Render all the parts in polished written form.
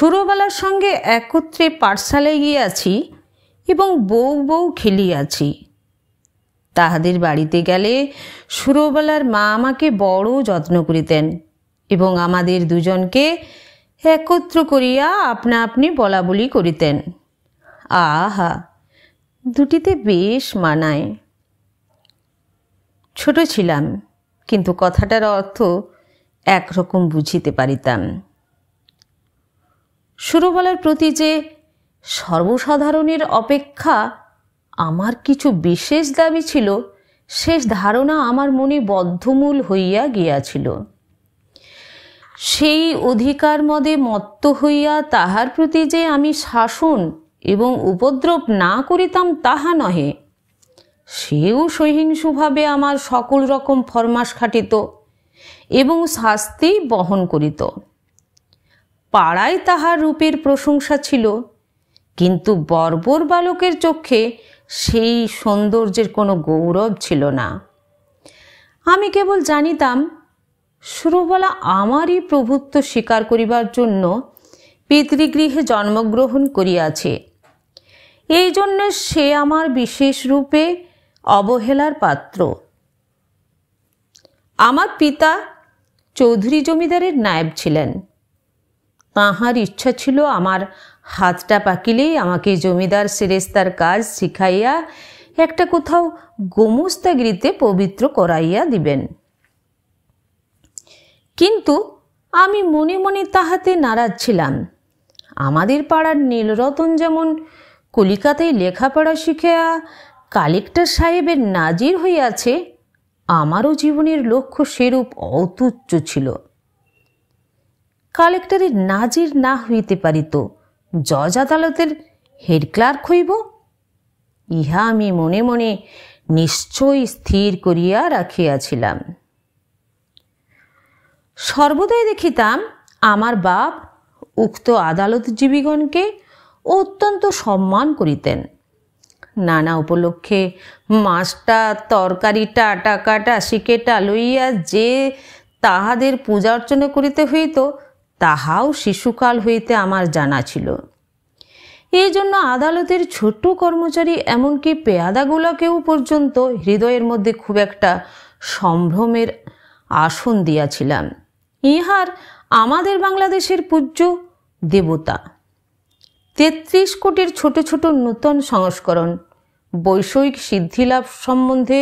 সুরবালার সঙ্গে একত্রে পাঠশালায় গিয়াছি এবং বউ বউ খেলিয়াছি। তাহাদের বাড়িতে গেলে সুরবালার মা আমাকে বড় যত্ন করিতেন এবং আমাদের দুজনকে একত্র করিয়া আপনা আপনি বলা বলি করিতেন। আহা, দুটিতে বেশ মানায়। ছোট ছিলাম, কিন্তু কথাটার অর্থ একরকম বুঝিতে পারিতাম। সুরবালার প্রতি যে সর্বসাধারণের অপেক্ষা আমার কিছু বিশেষ দাবি ছিল, শেষ ধারণা আমার মনে বদ্ধমূল হইয়া গিয়াছিল। সেই অধিকার মদে মত্ত হইয়া তাহার প্রতি যে আমি শাসন এবং উপদ্রব না করিতাম তাহা নহে, সেও সহিংসুভাবে আমার সকল রকম ফরমাস খাটিত এবং শাস্তি বহন করিত। পাড়ায় তাহার রূপের প্রশংসা ছিল, কিন্তু বর্বর বালকের চক্ষে সেই সৌন্দর্যের কোনো গৌরব ছিল না। আমি কেবল জানিতাম সুরবালা আমারই প্রভুত্ব স্বীকার করিবার জন্য পিতৃগৃহে জন্মগ্রহণ করিয়াছে। এই জন্য সে আমার বিশেষ রূপে অবহেলার পাত্র। আমার পিতা চৌধুরী জমিদারের নায়েব ছিলেন। তাঁহার ইচ্ছা ছিল আমার হাতটা পাকিলেই আমাকে জমিদার সেরেস্তার কাজ শিখাইয়া একটা কোথাও গোমস্তাগিরিতে পবিত্র করাইয়া দিবেন। কিন্তু আমি মনে মনে তাহাতে নারাজ ছিলাম। আমাদের পাড়ার নীলরতন যেমন কলিকাতায় লেখাপড়া শিখিয়া কালেক্টর সাহেবের নাজির হইয়াছে, আমারও জীবনের লক্ষ্য সেরূপ অতুচ্ছ ছিল। কালেক্টরের নাজির না হইতে পারিত, জজ আদালতের হেড ক্লার্ক হইব, ইহা আমি মনে মনে নিশ্চয় স্থির করিয়া রাখিয়াছিলাম। সর্বদাই দেখিতাম আমার বাপ উক্ত আদালতজীবীগণকে অত্যন্ত সম্মান করিতেন। নানা উপলক্ষে মাছটা, তরকারিটা, টাকাটা, শিকেটা লইয়া যে তাহাদের পূজা অর্চনা করিতে হইত, তাহাও শিশুকাল হইতে আমার জানা ছিল। এই জন্য আদালতের ছোট কর্মচারী, এমনকি পেয়াদাগুলাকেও পর্যন্ত হৃদয়ের মধ্যে খুব একটা সম্ভ্রমের আসন দিয়াছিলাম। ইহার আমাদের বাংলাদেশের পূজ্য দেবতা। ৩৩ কোটির ছোট ছোট নূতন সংস্করণ বৈষয়িক সিদ্ধিলাভ সম্বন্ধে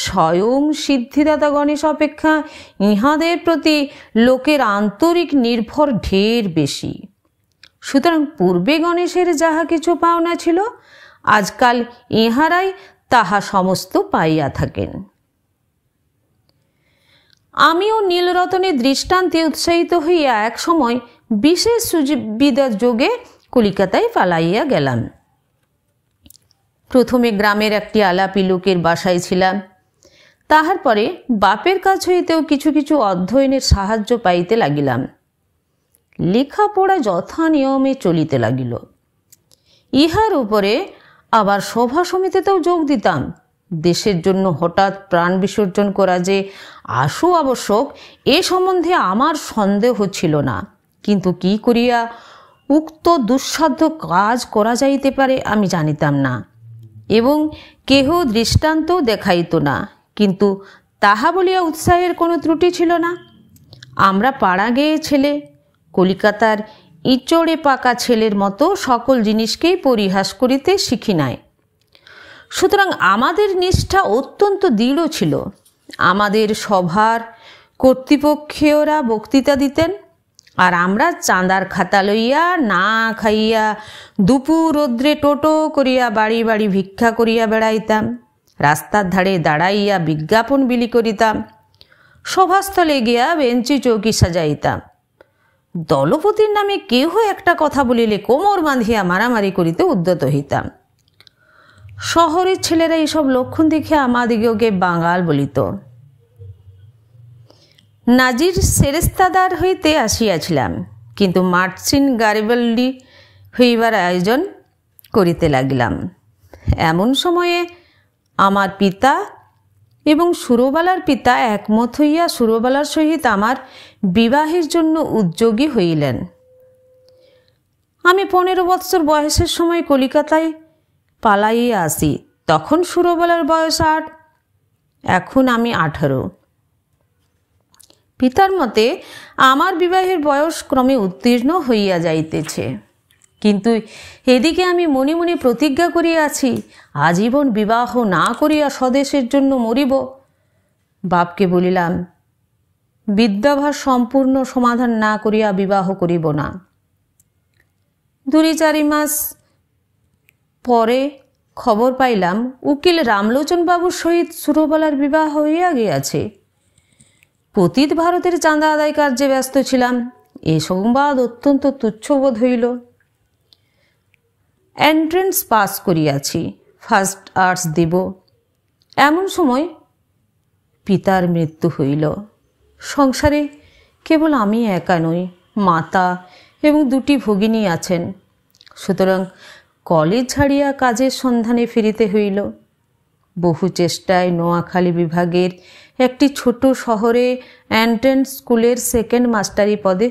স্বয়ং সিদ্ধিদাতা গণেশ অপেক্ষা ইহাদের প্রতি লোকের আন্তরিক নির্ভর ঢের বেশি। সুতরাং পূর্বে গণেশের যাহা কিছু পাওনা ছিল, আজকাল ইহারাই তাহা সমস্ত পাইয়া থাকেন। আমিও নীলরতনের দৃষ্টান্তে উৎসাহিত হইয়া এক সময় বিশেষ সুবিধার যোগে কলিকাতায় পালাইয়া গেলাম। প্রথমে গ্রামের একটি আলাপি লোকের বাসায় ছিলাম। তাহার পরে বাপের কাছ হইতেও কিছু কিছু অধ্যয়নের সাহায্য পাইতে লাগিলাম। লেখাপড়া যথা নিয়মে চলিতে লাগিল। ইহার উপরে আবার সভা সমিতিতেও যোগ দিতাম। দেশের জন্য হঠাৎ প্রাণ বিসর্জন করা যে আশু আবশ্যক, এ সম্বন্ধে আমার সন্দেহ ছিল না। কিন্তু কি করিয়া উক্ত দুঃসাধ্য কাজ করা যাইতে পারে আমি জানিতাম না, এবং কেহ দৃষ্টান্ত দেখাইত না। কিন্তু তাহা বলিয়া উৎসাহের কোনো ত্রুটি ছিল না। আমরা পাড়া গেয়ে ছেলে, কলিকাতার ইচড়ে পাকা ছেলের মতো সকল জিনিসকেই পরিহাস করিতে শিখি নাই। সুতরাং আমাদের নিষ্ঠা অত্যন্ত দৃঢ় ছিল। আমাদের সভার কর্তৃপক্ষীয়রা বক্তৃতা দিতেন, আর আমরা চাঁদার খাতা লইয়া না খাইয়া দুপুর রৌদ্রে টোটো করিয়া বাড়ি বাড়ি ভিক্ষা করিয়া বেড়াইতাম। রাস্তার ধারে দাঁড়াইয়া বিজ্ঞাপন বিলি করিতাম। সভাস্থলে গিয়া বেঞ্চি চৌকি সাজাইতাম। দলপতির নামে কেহ একটা কথা বলিলে কোমর বাঁধিয়া মারামারি করিতে উদ্যত হইতাম। শহরের ছেলেরা এইসব লক্ষণ দেখে আমাদিগকে বাঙাল বলিত। নাজির সেরেস্তাদার হইতে আসিয়াছিলাম, কিন্তু মার্চিন গারিবাল্ডি হইবার আয়োজন করিতে লাগিলাম। এমন সময়ে আমার পিতা এবং সুরবালার পিতা একমত হইয়া সুরবালার সহিত আমার বিবাহের জন্য উদ্যোগী হইলেন। আমি 15 বৎসর বয়সের সময় কলিকাতায় পালাইয়া আসি। তখন সুরবালার বয়স 8, এখন আমি 18। পিতার মতে আমার বিবাহের বয়স ক্রমে উত্তীর্ণ হইয়া যাইতেছে, কিন্তু এদিকে আমি মনে মনে প্রতিজ্ঞা করিয়াছি আজীবন বিবাহ না করিয়া স্বদেশের জন্য মরিব। বাপকে বলিলাম, বিদ্যাভ্যাস সম্পূর্ণ সমাধান না করিয়া বিবাহ করিব না। 2-4 মাস পরে খবর পাইলাম উকিল রামলোচন বাবুর সহিত সুরবালার বিবাহ হইয়া গিয়াছে। পতিত ভারতের চাঁদা আদায় কার্যে ব্যস্ত ছিলাম। এ সংবাদ অত্যন্ত তুচ্ছবোধ হইল। এন্ট্রেন্স পাস করিয়াছি, ফার্স্ট আর্টস দিব। এমন সময় পিতার মৃত্যু হইল। সংসারে কেবল আমি একা নই, মাতা এবং 2টি ভগিনী আছেন। সুতরাং কলেজ ছাড়িয়া কাজের সন্ধানে ফিরিতে হইল। বহু চেষ্টায় নোয়াখালী বিভাগের একটি ছোট শহরে এন্ট্রেন্স স্কুলের 2nd মাস্টারি পদে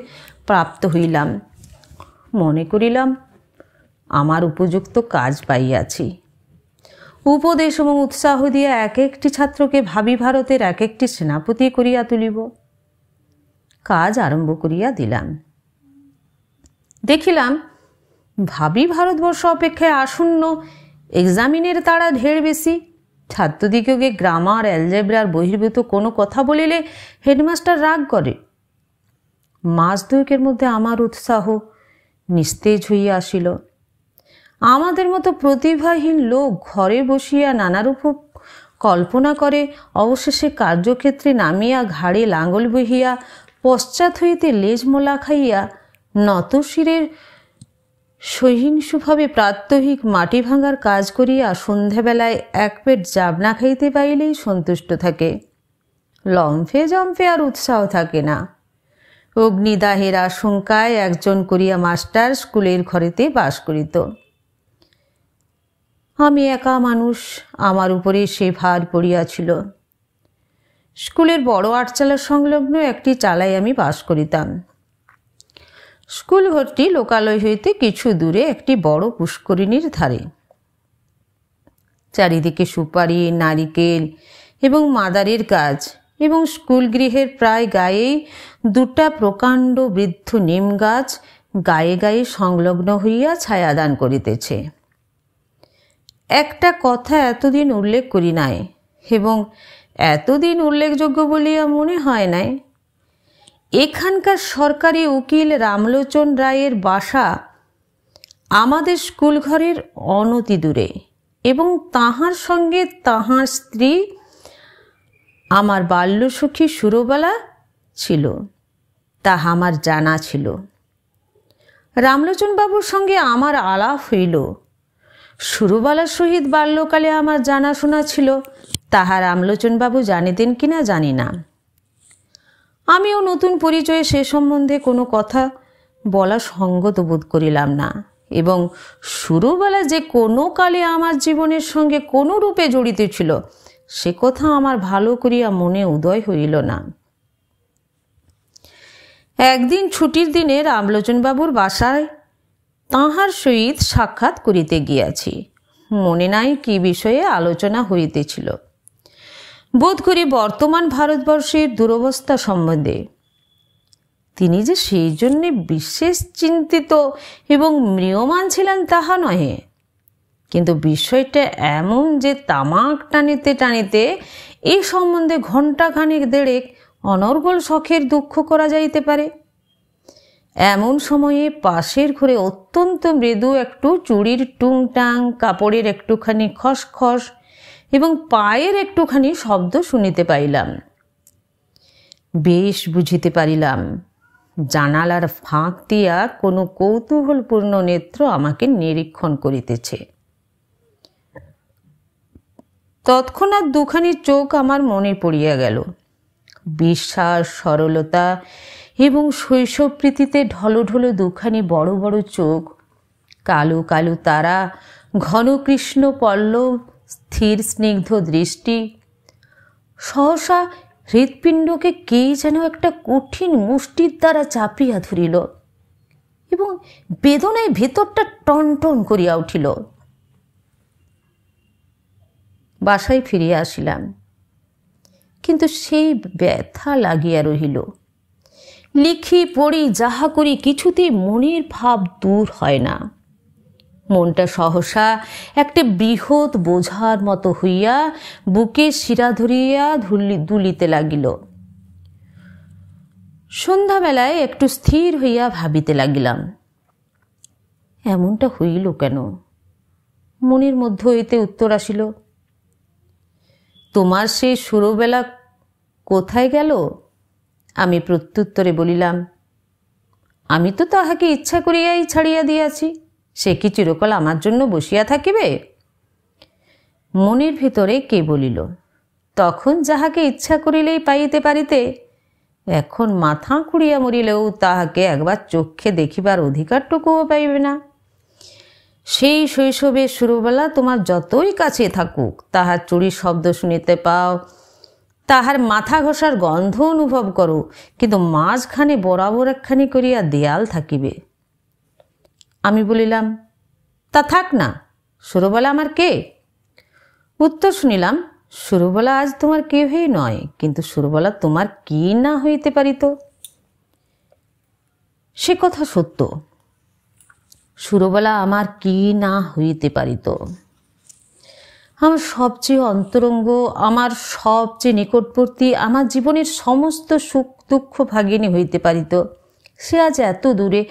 প্রাপ্ত হইলাম। মনে করিলাম আমার উপযুক্ত কাজ পাইয়াছি। উপদেশ এবং উৎসাহ দিয়া এক একটি ছাত্রকে ভাবি ভারতের এক একটি সেনাপতি করিয়া তুলিব। কাজ আরম্ভ করিয়া দিলাম। দেখিলাম ভাবি ভারতবর্ষ অপেক্ষায় আসন্ন এক্সামিনের তাড়া ঢের বেশি। ছাত্রদিগকে গ্রামার, অ্যালজেব্রার বহির্ভূত কোনো কথা বলিলে হেডমাস্টার রাগ করে। মাস 2 মধ্যে আমার উৎসাহ নিস্তেজ হইয়া আসিল। আমাদের মতো প্রতিভাহীন লোক ঘরে বসিয়া নানারূপ কল্পনা করে অবশেষে কার্যক্ষেত্রে নামিয়া ঘাড়ে লাঙ্গল বহিয়া পশ্চাৎ হইতে লেজ মোলা খাইয়া নতশিরের সহিংসুভাবে প্রাত্যহিক মাটি ভাঙার কাজ করিয়া সন্ধ্যাবেলায় 1 পেট জাবনা খাইতে পাইলেই সন্তুষ্ট থাকে। লম্ফে জম্ফে আর উৎসাহ থাকে না। অগ্নিদাহের আশঙ্কায় একজন করিয়া মাস্টার স্কুলের ঘরেতে বাস করিত। আমি একা মানুষ, আমার উপরে সে ভার পড়িয়াছিল। স্কুলের বড় আটচালার সংলগ্ন একটি চালায় আমি বাস করিতাম। স্কুল ঘরটি লোকালয় হইতে কিছু দূরে একটি বড় পুষ্করিণীর ধারে। চারিদিকে সুপারি, নারিকেল এবং মাদারের গাছ, এবং স্কুল গৃহের প্রায় গায়েই 2টা প্রকাণ্ড বৃদ্ধ নিম গাছ গায়ে গায়ে সংলগ্ন হইয়া ছায়াদান করিতেছে। একটা কথা এতদিন উল্লেখ করি নাই, এবং এতদিন উল্লেখযোগ্য বলিয়া মনে হয় নাই। এখানকার সরকারি উকিল রামলোচন রায়ের বাসা আমাদের স্কুল ঘরের অনতি দূরে, এবং তাহার সঙ্গে তাহার স্ত্রী আমার বাল্যসখী সুরবালা ছিল, তাহা আমার জানা ছিল। রামলোচন বাবুর সঙ্গে আমার আলাপ হইল। সুরবালার সহিত বাল্যকালে আমার জানাশোনা ছিল, তাহা রামলোচন বাবু জানিতেন কিনা জানি না। আমিও নতুন পরিচয়ে সে সম্বন্ধে কোনো কথা বলা সঙ্গত বোধ করিলাম না, এবং সুরবালা যে কোনো কালে আমার জীবনের সঙ্গে কোনো রূপে জড়িত ছিল সে কথা আমার ভালো করিয়া মনে উদয় হইল না। একদিন ছুটির দিনে রামলোচনবাবুর বাসায় তাহার সহিত সাক্ষাৎ করিতে গিয়াছি। মনে নাই কি বিষয়ে আলোচনা হইতেছিল। বোধ করি বর্তমান ভারতবর্ষের দুরবস্থা সম্বন্ধে। তিনি যে সেই জন্যে বিশেষ চিন্তিত এবং ম্রিয়মান ছিলেন তাহা নহে, কিন্তু বিষয়টা এমন যে তামাক টানিতে টানিতে এই সম্বন্ধে ঘণ্টাখানেক দেড়েক অনর্গল শখের দুঃখ করা যাইতে পারে। এমন সময়ে পাশের ঘরে অত্যন্ত মৃদু একটু চুড়ির টুংটাং, কাপড়ের একটুখানি খসখস এবং পায়ের একটুখানি শব্দ শুনিতে পাইলাম। বেশ বুঝিতে পারিলাম জানালার ফাঁক দিয়া কোনো কৌতূহলপূর্ণ নেত্র আমাকে নিরীক্ষণ করিতেছে। তৎক্ষণাৎ 2খানি চোখ আমার মনে পড়িয়া গেল। বিশ্বাস, সরলতা এবং শৈশবপ্রীতিতে ঢলঢল 2খানি বড় বড় চোখ, কালো কালো তারা, ঘন কৃষ্ণ পল্লব, স্থির স্নিগ্ধ দৃষ্টি। সহসা হৃৎপিণ্ডকে কে যেন একটা কঠিন মুষ্টির দ্বারা চাপিয়া ধরিল এবং এবং বেদনায় ভেতরটা টনটন করিয়া উঠিল। বাসায় ফিরিয়া আসিলাম, কিন্তু সেই ব্যথা লাগিয়া রহিল। লিখি পড়ি যাহা করি কিছুতেই মনের ভাব দূর হয় না। মনটা সহসা একটা বৃহৎ বোঝার মতো হইয়া বুকে শিরা ধরিয়া দুলিতে লাগিল। সন্ধ্যাবেলায় একটু স্থির হইয়া ভাবিতে লাগিলাম, এমনটা হইল কেন? মনের মধ্য হইতে উত্তর আসিল, তোমার সেই সুরবেলা কোথায় গেল? আমি প্রত্যুত্তরে বলিলাম, আমি তো তাহাকে ইচ্ছা করিয়াই ছাড়িয়া দিয়াছি, সে কি চিরকাল আমার জন্য বসিয়া থাকিবে? মনের ভিতরে কে বলিল, তখন যাহাকে ইচ্ছা করিলেই পাইতে পারিতে, এখন মাথা খুঁড়িয়া মরিলেও তাহাকে একবার চক্ষে দেখিবার অধিকারটুকুও পাইবে না। সেই শৈশবের সুরবেলা তোমার যতই কাছে থাকুক, তাহার চুরির শব্দ শুনিতে পাও, তাহার মাথা ঘষার গন্ধ অনুভব করো, কিন্তু মাঝখানে বরাবর একখানি করিয়া দেয়াল থাকিবে। আমি বলিলাম, তা থাক না, সুরবেলা আমার কে? উত্তর শুনিলাম, সুরবেলা আজ তোমার কেহই নয়, কিন্তু সুরবেলা তোমার কি না হইতে পারিত? সে কথা সত্য, সুরবেলা আমার কি না হইতে পারিত। আমার সবচেয়ে অন্তরঙ্গ, আমার সবচেয়ে নিকটবর্তী, আমার জীবনের সমস্ত সুখ দুঃখ ভাগিনী হইতে পারিত। সে আজ এত দূরে,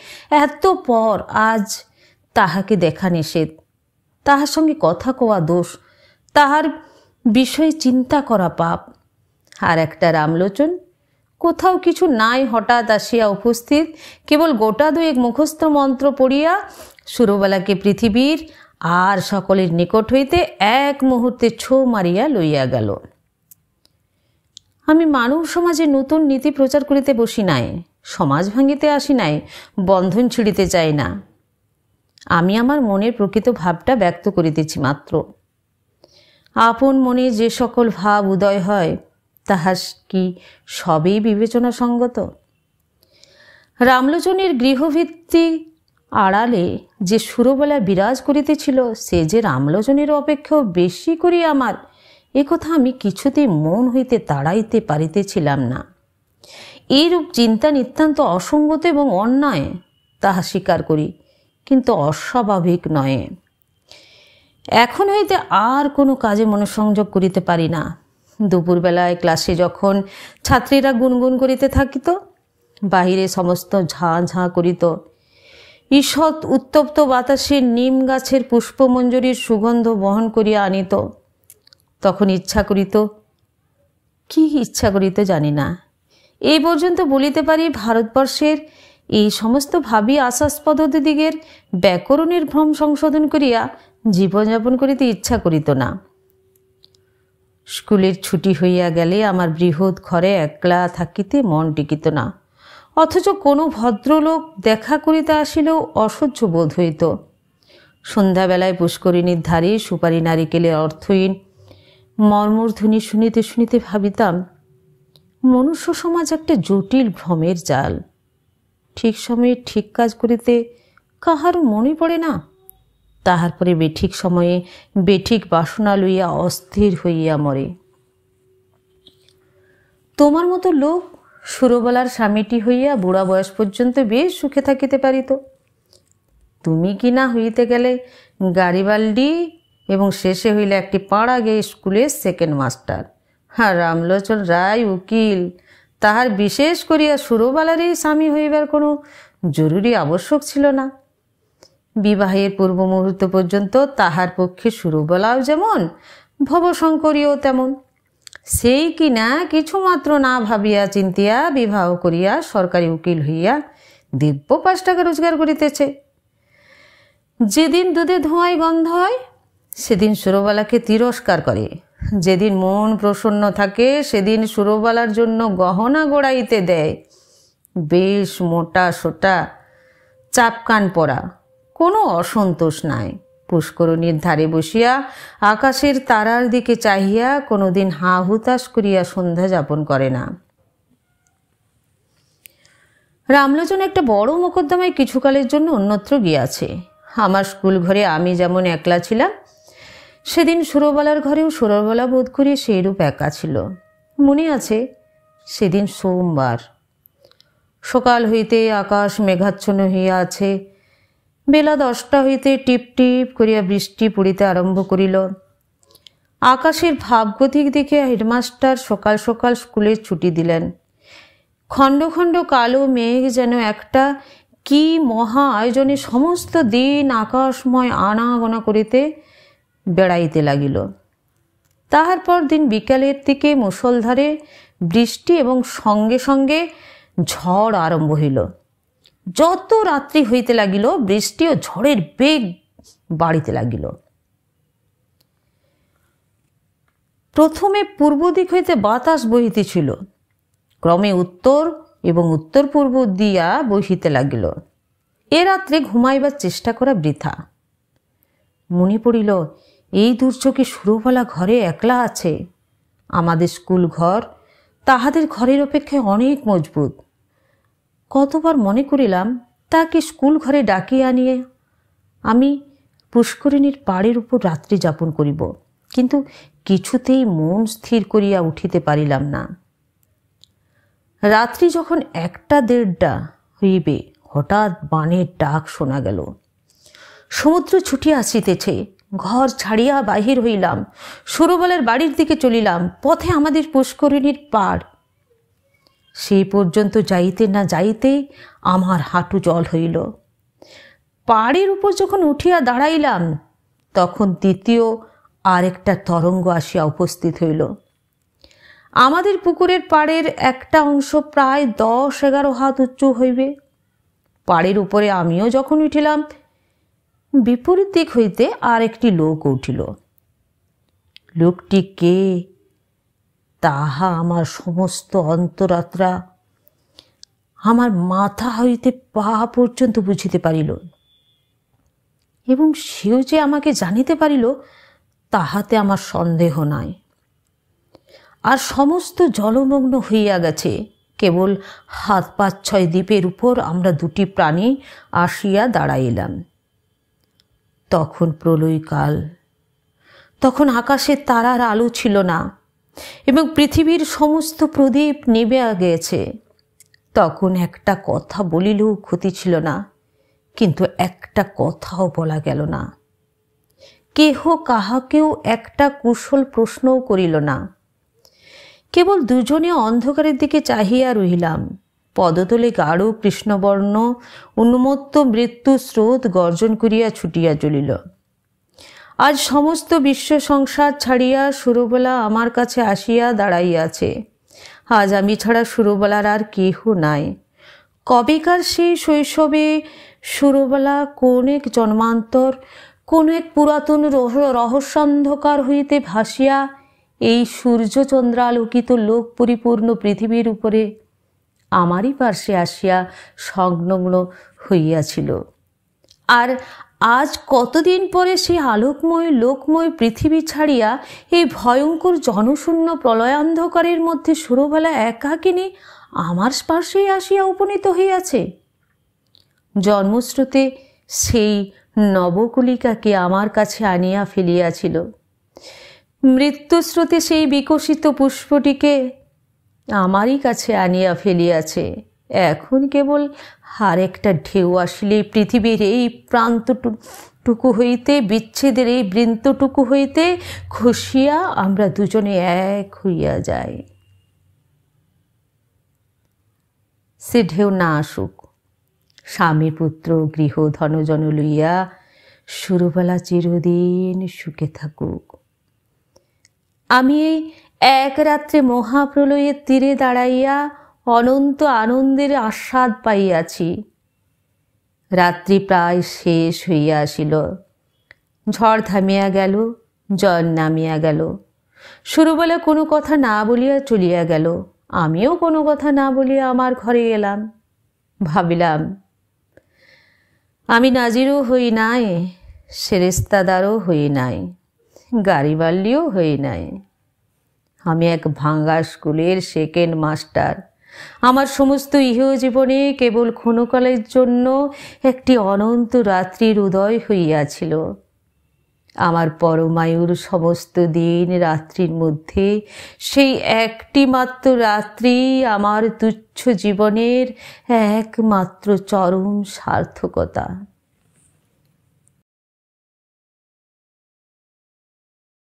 এত পর, আজ তাহাকে দেখা নিষেধ, তাহার সঙ্গে কথা কওয়া দোষ, তাহার বিষয়ে চিন্তা করা পাপ। আর একটা রামলোচন, কোথাও কিছু নাই, হঠাৎ আসিয়া উপস্থিত, কেবল গোটা দুয়েক মুখস্থ মন্ত্র পড়িয়া সুরবালাকে পৃথিবীর আর সকলের নিকট হইতে এক মুহূর্তে ছো মারিয়া লইয়া গেল। আমি মানব সমাজে নতুন নীতি প্রচার করিতে বসি নাই, সমাজ ভাঙিতে আসি নাই, বন্ধন ছিঁড়িতে চাই না। আমি আমার মনের প্রকৃত ভাবটা ব্যক্ত করিতেছি মাত্র। আপন মনে যে সকল ভাব উদয় হয়, তাহা কি সবই বিবেচনা সঙ্গত? রামলোচনের গৃহভিত্তিক আড়ালে যে সুরবেলা বিরাজ করিতেছিল, সে যে রামলোচনের অপেক্ষাও বেশি করিয়া আমার, একথা আমি কিছুতেই মন হইতে তাড়াইতে পারিতেছিলাম না। এইরূপ চিন্তা নিতান্ত অসঙ্গত এবং অন্যায়, তাহা স্বীকার করি, কিন্তু অস্বাভাবিক নয়। এখন হইতে আর কোনো কাজে মনোসংযোগ করিতে পারি না। দুপুরবেলায় ক্লাসে যখন ছাত্রীরা গুনগুন করিতে থাকিত, বাহিরে সমস্ত ঝাঁ ঝাঁ করিত, ঈষৎ উত্তপ্ত বাতাসে নিম গাছের পুষ্পমঞ্জরীর সুগন্ধ বহন করিয়া আনিত, তখন ইচ্ছা করিত, কি ইচ্ছা করিত জানি না, এই পর্যন্ত বলিতে পারি, ভারতবর্ষের এই সমস্ত ভাবী আশাস্পদ দিগের ব্যাকরণের ভ্রম সংশোধন করিয়া জীবনযাপন করিতে ইচ্ছা করিত না। স্কুলের ছুটি হইয়া গেলে আমার বৃহৎ ঘরে একলা থাকিতে মন টিকিত না, অথচ কোনো ভদ্রলোক দেখা করিতে আসিলেও অসহ্য বোধ হইত। সন্ধ্যাবেলায় পুষ্করিণীর ধারে সুপারি নারিকেলের অর্থহীন মর্মধ্বনি শুনিতে শুনিতে ভাবিতাম, মনুষ্য সমাজ একটা জটিল ভ্রমের জাল। ঠিক সময়ে ঠিক কাজ করিতে কাহারও মনে পড়ে না, তাহার পরে বেঠিক সময়ে বেঠিক বাসনা লইয়া অস্থির হইয়া মরে। তোমার মতো লোক সুরবালার স্বামীটি হইয়া বুড়া বয়স পর্যন্ত বেশ সুখে থাকিতে পারিত। তুমি কি না হইতে গেলে গাড়িবাল্ডি এবং শেষে হইলে একটি পাড়া গে স্কুলের সেকেন্ড মাস্টার। আর রামলোচন রায় উকিল, তাহার বিশেষ করিয়া সুরবালারই স্বামী হইবার কোনো জরুরি আবশ্যক ছিল না। বিবাহের পূর্ব মুহূর্ত পর্যন্ত তাহার পক্ষে সুরবালাও যেমন, ভবশঙ্করীও তেমন। সেই কিনা কিছুমাত্র না ভাবিয়া চিন্তিয়া বিবাহ করিয়া সরকারি উকিল হইয়া দিব্য 5 টাকা রোজগার করিতেছে। যেদিন দুধে ধোঁয়ায় গন্ধ হয়, সেদিন সুরবালাকে তিরস্কার করে। যেদিন মন প্রসন্ন থাকে, সেদিন সুরবালার জন্য গহনা গোড়াইতে দেয়, বেশ মোটা সোটা চাপকান পরা, কোনো অসন্তোষ নাই। পুষ্করিণীর ধারে বসিয়া আকাশের তারার দিকে চাহিয়া কোনোদিন হা হুতাশ করিয়া সন্ধ্যা যাপন করে না। রামলোচন একটা বড় মোকদ্দমায় কিছুকালের জন্য অন্যত্র গিয়াছে। আমার স্কুল ঘরে আমি যেমন একলা ছিলাম, সেদিন সুরবালার ঘরেও সুরবালা বোধ করি সেইরূপ একা ছিল। মনে আছে, সেদিন সোমবার। সকাল হইতে আকাশ মেঘাচ্ছন্ন হইয়া আছে। বেলা 10টা হইতে টিপ টিপ করিয়া বৃষ্টি পড়িতে আরম্ভ করিল। আকাশের ভাবগতিক দেখে হেডমাস্টার সকাল সকাল স্কুলের ছুটি দিলেন। খণ্ড খণ্ড কালো মেঘ যেন একটা কি মহা আয়োজনে সমস্ত দিন আকাশময় আনাগোনা করিতে বেড়াইতে লাগিল। তাহার পর দিন বিকালের দিকে মুষলধারে বৃষ্টি এবং সঙ্গে সঙ্গে ঝড় আরম্ভ হইল। যত রাত্রি হইতে লাগিল, বৃষ্টি ও ঝড়ের বেগ বাড়িতে লাগিল। প্রথমে পূর্ব দিক হইতে বাতাস বহিতেছিল, ক্রমে উত্তর এবং উত্তর পূর্ব দিয়া বহিতে লাগিল। এ রাত্রে ঘুমাইবার চেষ্টা করা বৃথা। মনে পড়িল, এই দুর্যোগে সুরবালা ঘরে একলা আছে। আমাদের স্কুল ঘর তাহাদের ঘরের অপেক্ষায় অনেক মজবুত। কতবার মনে করিলাম তাকে স্কুল ঘরে ডাকিয়া আনিয়ে আমি পুষ্করিণীর পাড়ের উপর রাত্রি যাপন করিব, কিন্তু কিছুতেই মন স্থির করিয়া উঠিতে পারিলাম না। রাত্রি যখন 1টা-1:30 হইবে, হঠাৎ বানের ডাক শোনা গেল। সমুদ্র ছুটিয়া আসিতেছে। ঘর ছাড়িয়া বাহির হইলাম, সুরবালার বাড়ির দিকে চলিলাম। পথে আমাদের পুষ্করিণীর পাড়। সেই পর্যন্ত যাইতে না যাইতেই আমার হাঁটু জল হইল। পাড়ের উপর যখন উঠিয়া দাঁড়াইলাম, তখন দ্বিতীয় আরেকটা তরঙ্গ আসিয়া উপস্থিত হইল। আমাদের পুকুরের পাড়ের একটা অংশ প্রায় 10-11 হাত উঁচু হইবে। পাড়ের উপরে আমিও যখন উঠিলাম, বিপরীত দিক হইতে আর একটি লোক উঠিল। লোকটি কে তাহা আমার সমস্ত অন্তরাত্মা, আমার মাথা হইতে পা পর্যন্ত বুঝিতে পারিল, এবং সেও যে আমাকে জানিতে পারিল তাহাতে আমার সন্দেহ নাই। আর সমস্ত জলমগ্ন হইয়া গেছে। কেবল 7-5-6 দ্বীপের উপর আমরা দুটি প্রাণী আসিয়া দাঁড়াইলাম। তখন প্রলয়কাল। তখন আকাশে তারার আলো ছিল না এবং পৃথিবীর সমস্ত প্রদীপ নিভে গিয়েছে। তখন একটা কথা বলিলেও ক্ষতি ছিল না, কিন্তু একটা কথাও বলা গেল না। কেহ কাহাকেও একটা কুশল প্রশ্নও করিল না। কেবল দুজনে অন্ধকারের দিকে চাহিয়া রহিলাম। পদতলে গাঢ় কৃষ্ণবর্ণ উন্মত্ত মৃত্যু স্রোত গর্জন করিয়া ছুটিয়া চলিল। আজ সমস্ত বিশ্ব সংসার ছাড়িয়া সুরবালা আমার কাছে আসিয়া দাঁড়াইয়াছে। আজ আমি ছাড়া সুরবালার আর কেহ নাই। কবেকার সেই শৈশবে সুরবালা কোন এক জন্মান্তর, কোন এক পুরাতন রহস্যান্ধকার হইতে ভাসিয়া এই সূর্যচন্দ্রালোকিত লোক পরিপূর্ণ পৃথিবীর উপরে আমারই পার্শ্বে আসিয়া সংলগ্ন হইয়াছিল। আর আজ কতদিন পরে সেই আলোকময় লোকময় পৃথিবী ছাড়িয়া এই ভয়ঙ্কর জনশূন্য প্রলয়ান্ধকারের মধ্যে সুরবালা একাকিনী আমার পার্শ্বেই আসিয়া উপনীত হইয়াছে। জন্মস্রোতে সেই নবকলিকাকে আমার কাছে আনিয়া ফেলিয়াছিল। মৃত্যুস্রোতে সেই বিকশিত পুষ্পটিকে আমারই কাছে আনিয়া ফেলিয়াছে। এখন কেবল আর একটা ঢেউ আসিলে পৃথিবীর এই প্রান্তটুকু হইতে, বিচ্ছেদের এই বৃন্তটুকু হইতে খসিয়া আমরা দুজনে এক হইয়া যাই। সে ঢেউ না আসুক, স্বামী পুত্র গৃহ ধনজন লইয়া সুরবালা চিরদিন সুখে থাকুক। আমি এই এক রাত্রে মহাপ্রলয়ের তীরে দাঁড়াইয়া অনন্ত আনন্দের আস্বাদ পাইয়াছি। রাত্রি প্রায় শেষ হইয়া আসিল। ঝড় থামিয়া গেল, জল নামিয়া গেল। সুরবালা কোনো কথা না বলিয়া চলিয়া গেল। আমিও কোনো কথা না বলিয়া আমার ঘরে এলাম। ভাবিলাম, আমি নাজিরও হই নাই, সেরেস্তাদারও হই নাই, গাড়িবাল্লিও হই নাই। আমি এক ভাঙ্গা স্কুলের সেকেন্ড মাস্টার, আমার সমস্ত ইহজীবনে কেবল ক্ষণকালের জন্য একটি অনন্ত রাত্রির উদয় হইয়াছিল। আমার পরমায়ুর সমস্ত দিন রাত্রির মধ্যে সেই একটি মাত্র রাত্রি আমার তুচ্ছ জীবনের একমাত্র চরম সার্থকতা।